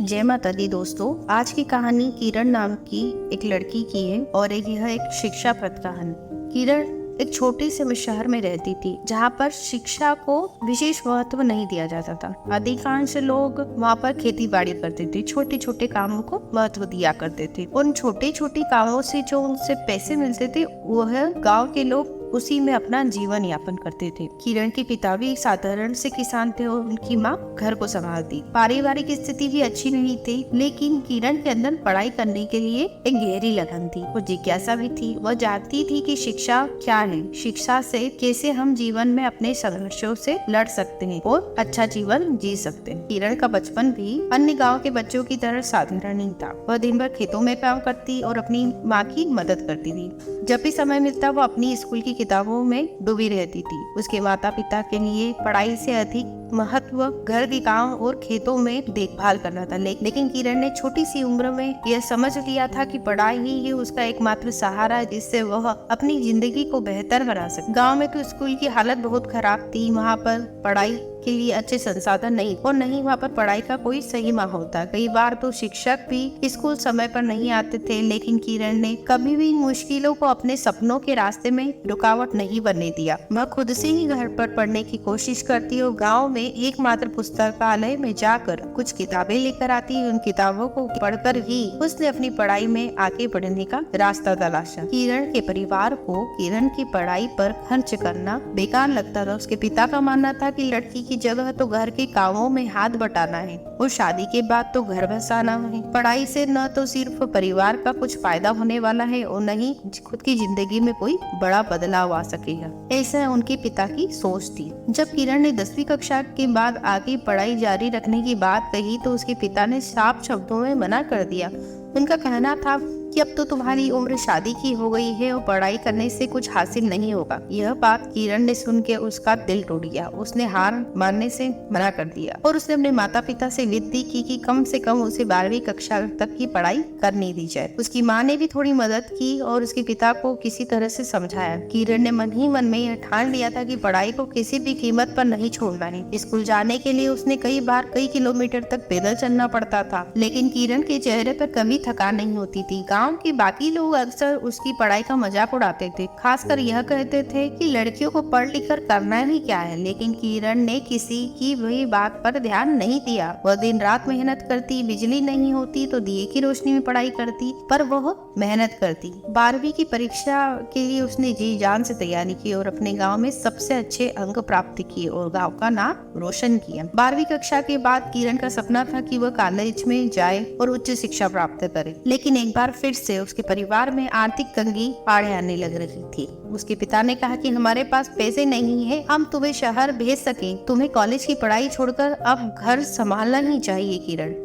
जय माता दी दोस्तों। आज की कहानी किरण नाम की एक लड़की की है और यह एक शिक्षाप्रद कहानी। किरण एक छोटे से शहर में रहती थी जहाँ पर शिक्षा को विशेष महत्व नहीं दिया जाता था। अधिकांश लोग वहाँ पर खेती बाड़ी करते थे, छोटे छोटे कामों को महत्व दिया करते थे। उन छोटे छोटे कामों से जो उनसे पैसे मिलते थे वह गाँव के लोग उसी में अपना जीवन यापन करते थे। किरण के पिता भी साधारण से किसान थे और उनकी माँ घर को संभालती। पारिवारिक स्थिति भी अच्छी नहीं थी, लेकिन किरण के अंदर पढ़ाई करने के लिए एक गहरी लगन थी। वो जिज्ञासा भी थी। वह जानती थी कि शिक्षा क्या है, शिक्षा से कैसे हम जीवन में अपने संघर्षों से लड़ सकते हैं और अच्छा जीवन जी सकते हैं। किरण का बचपन भी अन्य गाँव के बच्चों की तरह साधारण नहीं था। वह दिन भर खेतों में काम करती और अपनी माँ की मदद करती थी। जब भी समय मिलता वो अपनी स्कूल की किताबों में डूबी रहती थी। उसके माता पिता के लिए पढ़ाई से अधिक महत्व घर के काम और खेतों में देखभाल करना था। लेकिन किरण ने छोटी सी उम्र में यह समझ लिया था कि पढ़ाई ही उसका एकमात्र सहारा है जिससे वह अपनी जिंदगी को बेहतर बना सके। गांव में तो स्कूल की हालत बहुत खराब थी। वहाँ पर पढ़ाई के लिए अच्छे संसाधन नहीं और नहीं वहाँ पर पढ़ाई का कोई सही माहौल था। कई बार तो शिक्षक भी स्कूल समय पर नहीं आते थे, लेकिन किरण ने कभी भी मुश्किलों को अपने सपनों के रास्ते में रुकावट नहीं बनने दिया। वह खुद से ही घर पर पढ़ने की कोशिश करती और गाँव में एकमात्र पुस्तकालय में जाकर कुछ किताबें लेकर आती। उन किताबों को पढ़कर ही उसने अपनी पढ़ाई में आगे बढ़ने का रास्ता तलाशा। किरण के परिवार को किरण की पढ़ाई पर खर्च करना बेकार लगता था। उसके पिता का मानना था कि लड़की की जगह तो घर के कामों में हाथ बटाना है और शादी के बाद तो घर बसाना है। पढ़ाई से न तो सिर्फ परिवार का कुछ फायदा होने वाला है और न ही खुद की जिंदगी में कोई बड़ा बदलाव आ सकेगा। ऐसा उनके पिता की सोच थी। जब किरण ने 10वीं कक्षा के बाद आगे पढ़ाई जारी रखने की बात कही तो उसके पिता ने साफ शब्दों में मना कर दिया। उनका कहना था कि अब तो तुम्हारी उम्र शादी की हो गई है और पढ़ाई करने से कुछ हासिल नहीं होगा। यह बात किरण ने सुन के उसका दिल टूट गया। उसने हार मानने से मना कर दिया और उसने अपने माता पिता से विनती की कि कम से कम उसे 12वीं कक्षा तक की पढ़ाई करने दी जाए। उसकी माँ ने भी थोड़ी मदद की और उसके पिता को किसी तरह से समझाया। किरण ने मन ही मन में यह ठान लिया था कि पढ़ाई को किसी भी कीमत पर नहीं छोड़ना है। स्कूल जाने के लिए उसने कई बार कई किलोमीटर तक पैदल चलना पड़ता था, लेकिन किरण के चेहरे पर कभी थकान नहीं होती थी। गांव के बाकी लोग अक्सर उसकी पढ़ाई का मजाक उड़ाते थे, खासकर यह कहते थे कि लड़कियों को पढ़ लिख कर करना ही क्या है। लेकिन किरण ने किसी की भी बात पर ध्यान नहीं दिया। वह दिन रात मेहनत करती, बिजली नहीं होती तो दिए की रोशनी में पढ़ाई करती, पर वह मेहनत करती। 12वीं की परीक्षा के लिए उसने जी जान से तैयारी की और अपने गाँव में सबसे अच्छे अंक प्राप्त किए और गाँव का नाम रोशन किया। 12वीं कक्षा के बाद किरण का सपना था कि वह कॉलेज में जाए और उच्च शिक्षा प्राप्त करे, लेकिन एक बार फिर से उसके परिवार में आर्थिक तंगी आड़े आने लग रही थी। उसके पिता ने कहा कि हमारे पास पैसे नहीं है, हम तुम्हें शहर भेज सके। तुम्हें कॉलेज की पढ़ाई छोड़कर अब घर संभालना ही चाहिए।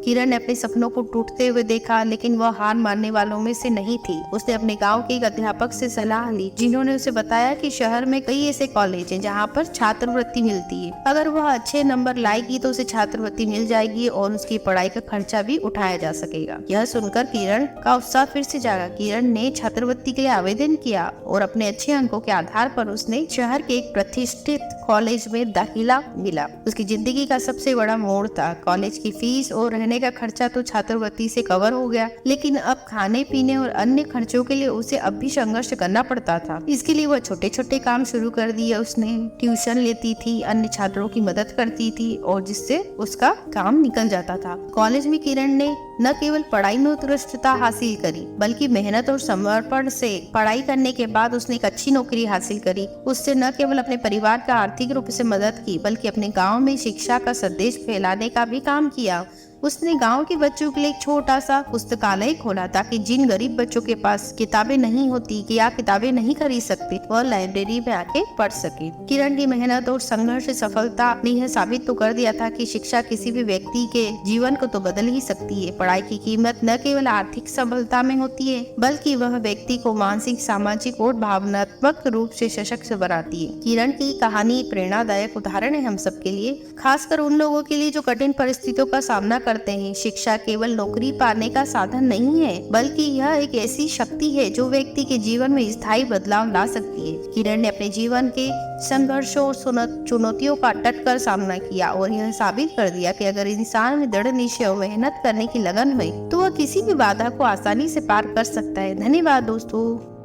किरण ने अपने सपनों को टूटते हुए देखा, लेकिन वह हार मानने वालों में से नहीं थी। उसने अपने गाँव के एक अध्यापक से सलाह ली, जिन्होंने उसे बताया कि शहर में कई ऐसे कॉलेज हैं जहाँ पर छात्रवृत्ति मिलती है। अगर वह अच्छे नंबर लाएगी तो उसे छात्रवृत्ति मिल जाएगी और उसकी पढ़ाई का खर्चा भी उठाया जा सकेगा। यह सुनकर किरण का उत्साह फिर से जागा। किरण ने छात्रवृत्ति के लिए आवेदन किया और अपने अच्छे अंकों के आधार पर उसने शहर के एक प्रतिष्ठित कॉलेज में दाखिला मिला। उसकी जिंदगी का सबसे बड़ा मोड़ था। कॉलेज की फीस और रहने का खर्चा तो छात्रवृत्ति से कवर हो गया, लेकिन अब खाने पीने और अन्य खर्चों के लिए उसे अब भी संघर्ष करना पड़ता था। इसके लिए वह छोटे छोटे काम शुरू कर दिए। उसने ट्यूशन लेती थी, अन्य छात्रों की मदद करती थी और जिससे उसका काम निकल जाता था। कॉलेज में किरण ने न केवल पढ़ाई में उत्कृष्टता हासिल करी, बल्कि मेहनत और समर्पण से पढ़ाई करने के बाद उसने एक अच्छी नौकरी हासिल करी। उससे न केवल अपने परिवार का आर्थिक रूप से मदद की, बल्कि अपने गांव में शिक्षा का संदेश फैलाने का भी काम किया। उसने गांव के बच्चों के लिए एक छोटा सा पुस्तकालय खोला ताकि जिन गरीब बच्चों के पास किताबें नहीं होती या किताबें नहीं खरीद सकते वह लाइब्रेरी में आके पढ़ सके। किरण की मेहनत और संघर्ष सफलता ने यह साबित तो कर दिया था कि शिक्षा किसी भी व्यक्ति के जीवन को तो बदल ही सकती है। पढ़ाई की कीमत न केवल आर्थिक सफलता में होती है, बल्कि वह व्यक्ति को मानसिक, सामाजिक और भावनात्मक रूप से सशक्त बनाती है। किरण की कहानी प्रेरणादायक उदाहरण है हम सबके लिए, खासकर उन लोगों के लिए जो कठिन परिस्थितियों का सामना करते हैं, शिक्षा केवल नौकरी पाने का साधन नहीं है, बल्कि यह एक ऐसी शक्ति है जो व्यक्ति के जीवन में स्थायी बदलाव ला सकती है। किरण ने अपने जीवन के संघर्षों और चुनौतियों का डट कर सामना किया और यह साबित कर दिया कि अगर इंसान में दृढ़ निश्चय और मेहनत करने की लगन हुई तो वह किसी भी बाधा को आसानी से पार कर सकता है। धन्यवाद दोस्तों।